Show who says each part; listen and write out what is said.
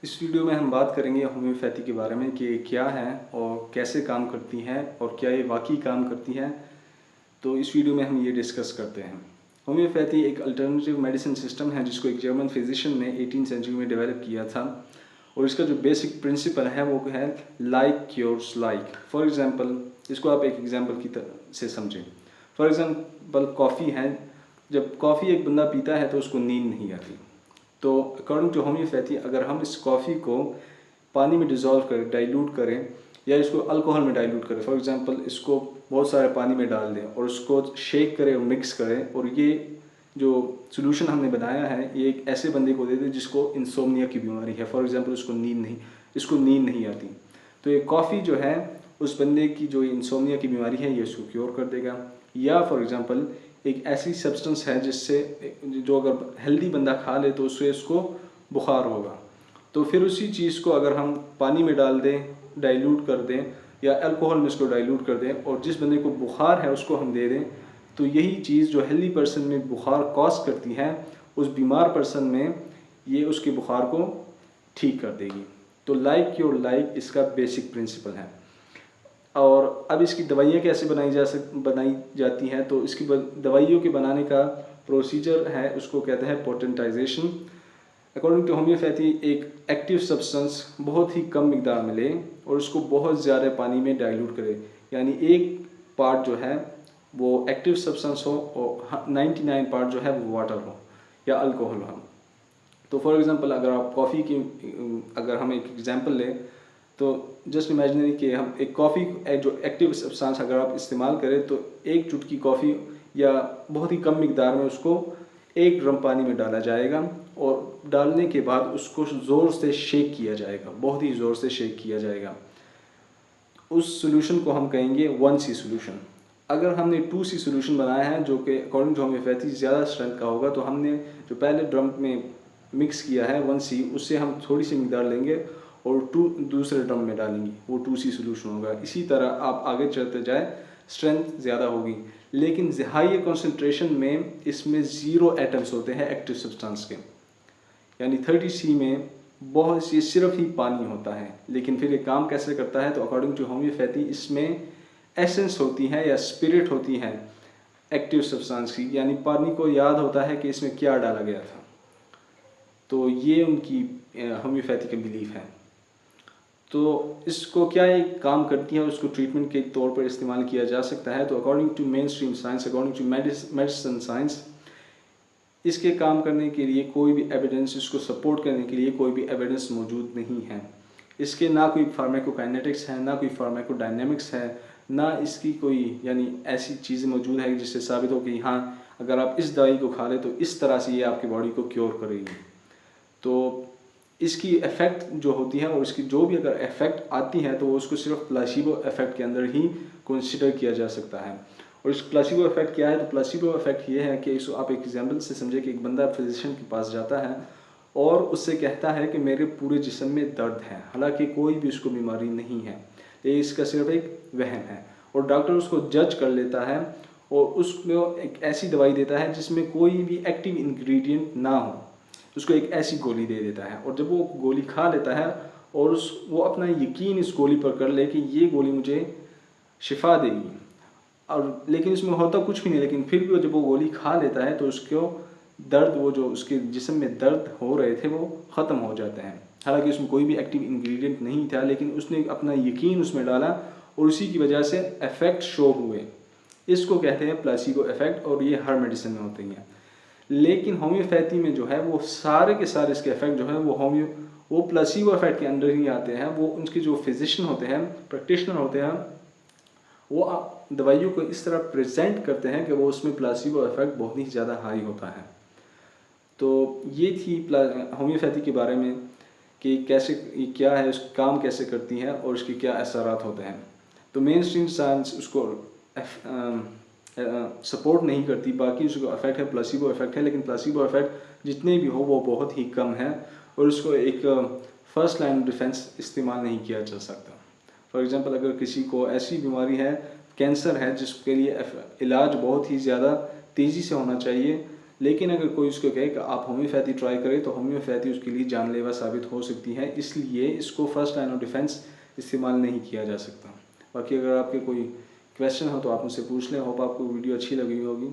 Speaker 1: इस वीडियो में हम बात करेंगे होम्योपैथी के बारे में कि क्या है और कैसे काम करती हैं और क्या ये वाकई काम करती हैं। तो इस वीडियो में हम ये डिस्कस करते हैं। होम्योपैथी एक अल्टरनेटिव मेडिसिन सिस्टम है जिसको एक जर्मन फिजिशियन ने 18th सेंचुरी में डेवलप किया था। और इसका जो बेसिक प्रिंसिपल है वो है like cures like. For example, इसको आप एक एग्जांपल की तरह से समझें। फॉर एग्जांपल, कॉफ़ी है। जब कॉफ़ी एक बंदा पीता है तो उसको नींद नहीं आती। तो अकॉर्डिंग टू होम्योपैथी, अगर हम इस कॉफ़ी को पानी में डिज़ोल्व करें, डाइल्यूट करें, या इसको अल्कोहल में डाइल्यूट करें, फॉर एग्जांपल इसको बहुत सारे पानी में डाल दें और उसको शेक करें और मिक्स करें, और ये जो सोल्यूशन हमने बनाया है ये एक ऐसे बंदे को दे दें जिसको इंसोम्निया की बीमारी है। फॉर एग्जांपल, इसको नींद नहीं आती, तो ये कॉफ़ी जो है उस बंदे की जो इंसोम्निया की बीमारी है ये उसको क्योर कर देगा। या फॉर एग्जांपल, एक ऐसी सब्सटेंस है जिससे जो अगर हेल्दी बंदा खा ले तो उससे उसको बुखार होगा। तो फिर उसी चीज़ को अगर हम पानी में डाल दें, डाइल्यूट कर दें, या अल्कोहल में इसको डाइल्यूट कर दें और जिस बंदे को बुखार है उसको हम दे दें, तो यही चीज़ जो हेल्दी पर्सन में बुखार कॉज करती है उस बीमार पर्सन में ये उसके बुखार को ठीक कर देगी। तो लाइक योर लाइक इसका बेसिक प्रिंसिपल है। और अब इसकी दवाइयाँ कैसे बनाई जाती हैं, तो इसकी दवाइयों के बनाने का प्रोसीजर है, उसको कहते हैं पोटेंटाइजेशन। अकॉर्डिंग टू होम्योपैथी, एक एक्टिव सब्सटेंस बहुत ही कम मिकदार में लें और उसको बहुत ज़्यादा पानी में डाइल्यूट करें, यानी एक पार्ट जो है वो एक्टिव सब्सटेंस हो और 99 पार्ट जो है वो वाटर हो या अल्कोहल हो। तो फॉर एग्जांपल, अगर आप कॉफ़ी की अगर हम एक एग्जांपल लें, तो जस्ट इमेजिनरी कि हम एक कॉफ़ी जो एक्टिव सब्सटेंस अगर आप इस्तेमाल करें तो एक चुटकी कॉफ़ी या बहुत ही कम मिकदार में उसको 1 ड्रम पानी में डाला जाएगा और डालने के बाद उसको ज़ोर से शेक किया जाएगा, बहुत ही ज़ोर से शेक किया जाएगा। उस सॉल्यूशन को हम कहेंगे 1C सॉल्यूशन। अगर हमने 2C सॉल्यूशन बनाया है जो कि अकॉर्डिंग टू होम्योपैथी ज़्यादा स्ट्रेंथ का होगा, तो हमने जो पहले ड्रम में मिक्स किया है 1C, उससे हम थोड़ी सी मिकदार लेंगे और दूसरे ड्रम में डालेंगे, वो 2C सॉल्यूशन होगा। इसी तरह आप आगे चलते जाए, स्ट्रेंथ ज़्यादा होगी, लेकिन हाई कंसंट्रेशन में इसमें 0 एटम्स होते हैं एक्टिव सब्सटेंस के, यानी 30C में बहुत सी सिर्फ ही पानी होता है। लेकिन फिर ये काम कैसे करता है, तो अकॉर्डिंग टू होम्योपैथी इसमें एसेंस होती है या स्पिरिट होती है एक्टिव सब्सटेंस की, यानी पानी को याद होता है कि इसमें क्या डाला गया था। तो ये उनकी होम्योपैथी का बिलीफ है। तो इसको क्या एक काम करती है, उसको ट्रीटमेंट के तौर पर इस्तेमाल किया जा सकता है। तो according to main stream science, according to medicine science, इसके काम करने के लिए कोई भी एविडेंस, इसको सपोर्ट करने के लिए कोई भी एविडेंस मौजूद नहीं है। इसके ना कोई फार्माकोकाइनेटिक्स है, ना कोई फार्माकोडायनेमिक्स है, ना इसकी कोई यानी ऐसी चीज़ें मौजूद है जिससे साबित हो कि हाँ, अगर आप इस दवाई को खा लें तो इस तरह से ये आपकी बॉडी को क्योर करेगी। तो इसकी इफ़ेक्ट जो होती है और इसकी जो भी अगर इफ़ेक्ट आती है तो उसको सिर्फ प्लेसिबो इफ़ेक्ट के अंदर ही कंसिडर किया जा सकता है। और इस प्लेसिबो इफ़ेक्ट क्या है, तो प्लेसिबो इफ़ेक्ट ये है कि इसको आप एक एग्जांपल से समझे कि एक बंदा फिजिशियन के पास जाता है और उससे कहता है कि मेरे पूरे जिस्म में दर्द है, हालांकि कोई भी उसको बीमारी नहीं है, ये इसका सिर्फ एक वहम है। और डॉक्टर उसको जज कर लेता है और उसको एक ऐसी दवाई देता है जिसमें कोई भी एक्टिव इंग्रेडिएंट ना हो, उसको एक ऐसी गोली दे देता है। और जब वो गोली खा लेता है और वो अपना यकीन इस गोली पर कर ले कि ये गोली मुझे शिफा देगी, और लेकिन इसमें होता कुछ भी नहीं, लेकिन फिर भी जब वो गोली खा लेता है तो उसको दर्द, वो जो उसके जिस्म में दर्द हो रहे थे वो ख़त्म हो जाते हैं। हालांकि उसमें कोई भी एक्टिव इंग्रेडिएंट नहीं था, लेकिन उसने अपना यकीन उसमें डाला और उसी की वजह से इफ़ेक्ट शो हुए। इसको कहते हैं प्लेसिबो इफ़ेक्ट, और ये हर मेडिसिन में होते हैं। लेकिन होम्योपैथी में जो है वो सारे के सारे इसके इफ़ेक्ट जो है वो प्लेसिबो इफ़ेक्ट के अंदर ही आते हैं। वो उनके जो फिजिशियन होते हैं, प्रैक्टिशनर होते हैं, वो दवाइयों को इस तरह प्रेजेंट करते हैं कि वो उसमें प्लेसिबो इफ़ेक्ट बहुत ही ज़्यादा हाई होता है। तो ये थी होम्योपैथी के बारे में कि कैसे, ये क्या है, उसका काम कैसे करती है और उसके क्या असरात होते हैं। तो मेन स्ट्रीम साइंस उसको सपोर्ट नहीं करती, बाकी उसको इफेक्ट है, प्लेसिबो इफेक्ट है, लेकिन प्लेसिबो इफेक्ट जितने भी हो वो बहुत ही कम है और उसको एक फर्स्ट लाइन डिफेंस इस्तेमाल नहीं किया जा सकता। फॉर एग्जांपल, अगर किसी को ऐसी बीमारी है, कैंसर है, जिसके लिए इलाज बहुत ही ज़्यादा तेज़ी से होना चाहिए, लेकिन अगर कोई उसको कहे कि आप होम्योपैथी ट्राई करें तो होम्योपैथी उसके लिए जानलेवा साबित हो सकती है, इसलिए इसको फर्स्ट लाइन ऑफ डिफेंस इस्तेमाल नहीं किया जा सकता। बाकी अगर आपके कोई क्वेश्चन हो तो आप मुझसे पूछ लें। होप आपको वीडियो अच्छी लगी होगी।